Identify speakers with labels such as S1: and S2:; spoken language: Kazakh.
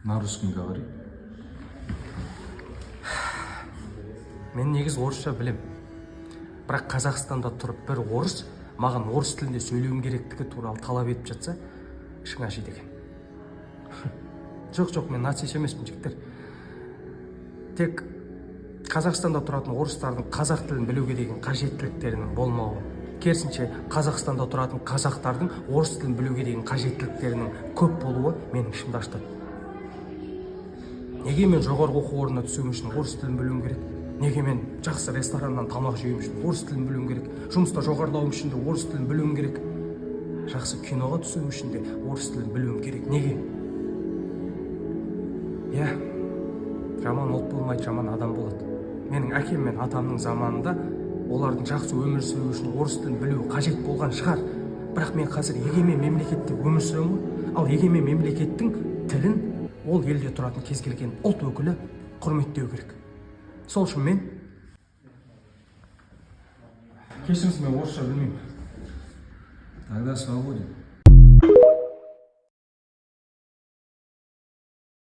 S1: На русском говори.
S2: Мен негіз орысша білем. Бірақ Қазақстанда тұрып бір орыс маған орыс тілінде сөйлеуім керектігі туралы талап етіп жатса, ішің ашиды екен. Жоқ, мен нацист емеспін, жігіттер. Тек Қазақстанда тұратын орыстардың қазақ тілін білуге деген қажеттіліктерінің болмауы, керісінше Қазақстанда тұратын қазақтардың орыс тілін білуге деген қажеттіліктерінің көп болуы менің ішімді аштады. Неге мен жоғарғы оқу орнына түсуім үшін орыс тілін білуім керек? Неге мен жақсы рестораннан тамақ жеуім үшін орыс тілін білуім керек? Жұмыста жоғарылауым үшін де орыс тілін білуім керек? Жақсы киноға түсуім үшін де орыс тілін білуім керек. Неге? Иә, жаман ұлт болмайды, жаман адам болады. Менің әкем мен атамның заманында олардың жақсы өмір сүру үшін орыс тілін білуі қажет болған шығар. Бірақ мен қазір егемен мемлекетте өмір сүремін, ал егемен мемлекеттің тілін ол елде тұратын кез келген ұлт өкілі құрметтеу керек. Сол үшін мен кешіріңіз, мен орысша білмеймін.
S1: Тогда свободен.